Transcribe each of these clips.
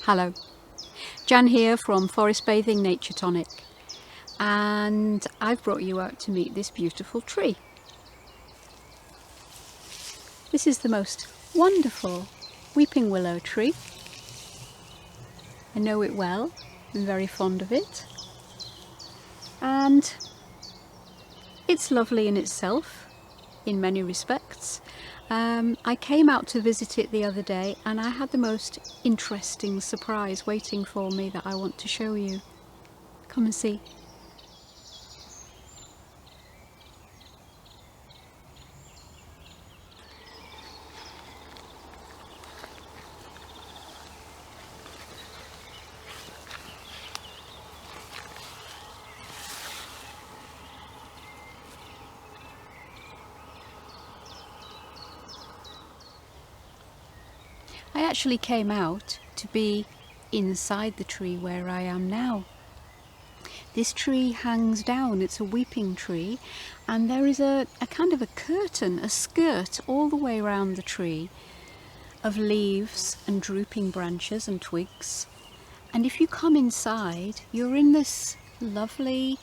Hello, Jan here from Forest Bathing Nature Tonic, and I've brought you out to meet this beautiful tree. This is the most wonderful weeping willow tree. I know it well, I'm very fond of it, and it's lovely in itself in many respects. I came out to visit it the other day and I had the most interesting surprise waiting for me that I want to show you. Come and see. I actually came out to be inside the tree where I am now. This tree hangs down, it's a weeping tree, and there is a kind of a curtain, a skirt all the way around the tree of leaves and drooping branches and twigs. And if you come inside, you're in this lovely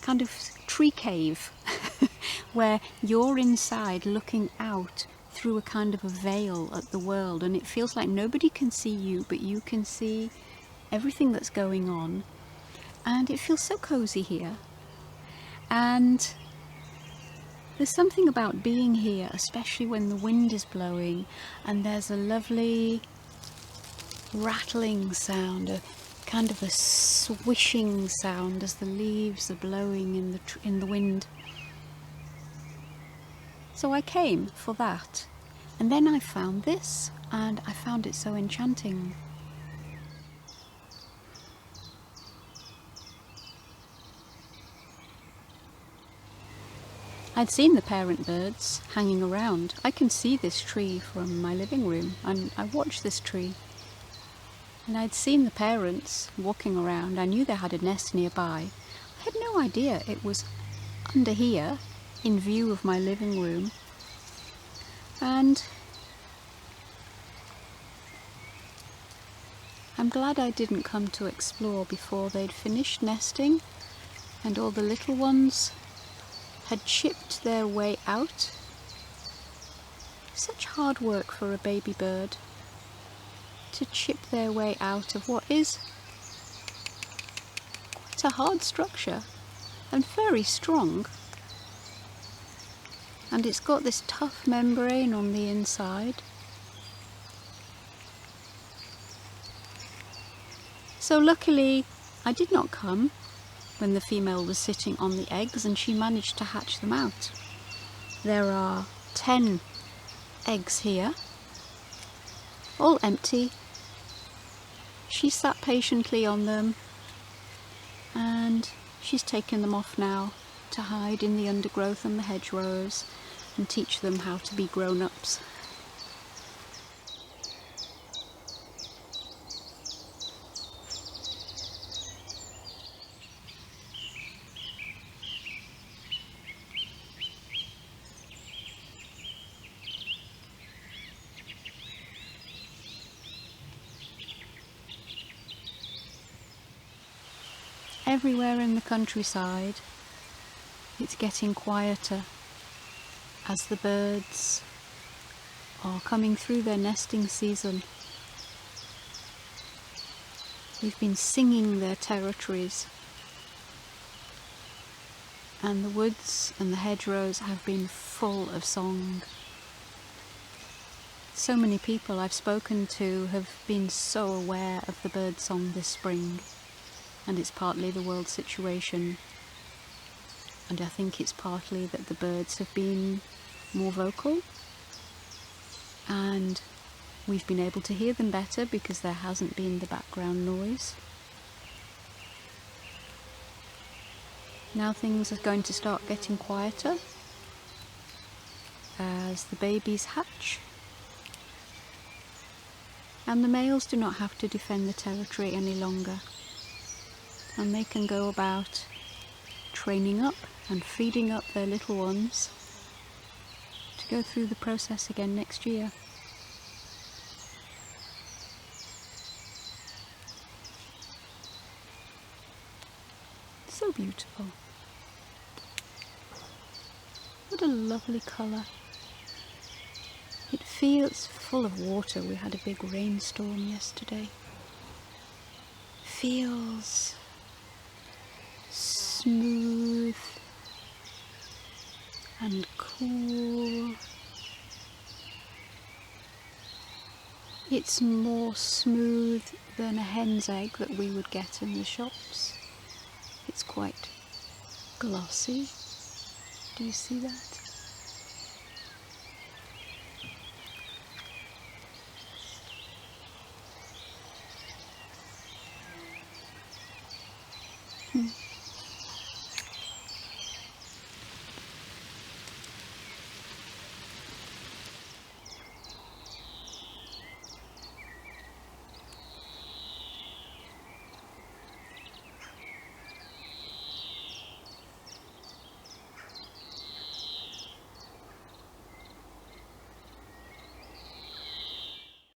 kind of tree cave where you're inside looking out through a kind of a veil at the world, and it feels like nobody can see you, but you can see everything that's going on, and it feels so cozy here. And there's something about being here, especially when the wind is blowing and there's a lovely rattling sound, a kind of a swishing sound as the leaves are blowing in the wind. So I came for that, and then I found this, and I found it so enchanting. I'd seen the parent birds hanging around. I can see this tree from my living room, and I watched this tree. And I'd seen the parents walking around. I knew they had a nest nearby. I had no idea it was under here, in view of my living room. And I'm glad I didn't come to explore before they'd finished nesting and all the little ones had chipped their way out. Such hard work for a baby bird to chip their way out of what is quite a hard structure and very strong. And it's got this tough membrane on the inside. So luckily I did not come when the female was sitting on the eggs, and she managed to hatch them out. There are 10 eggs here, all empty. She sat patiently on them, and she's taken them off now to hide in the undergrowth and the hedgerows and teach them how to be grown-ups. Everywhere in the countryside, it's getting quieter as the birds are coming through their nesting season. They've been singing their territories, and the woods and the hedgerows have been full of song. So many people I've spoken to have been so aware of the bird song this spring, and it's partly the world situation, and I think it's partly that the birds have been more vocal and we've been able to hear them better because there hasn't been the background noise. Now things are going to start getting quieter as the babies hatch, and the males do not have to defend the territory any longer, and they can go about training up and feeding up their little ones to go through the process again next year. beautiful. What a lovely colour. It feels full of water. We had a big rainstorm yesterday. Feels smooth and cool. It's more smooth than a hen's egg that we would get in the shops. It's quite glossy. Do you see that?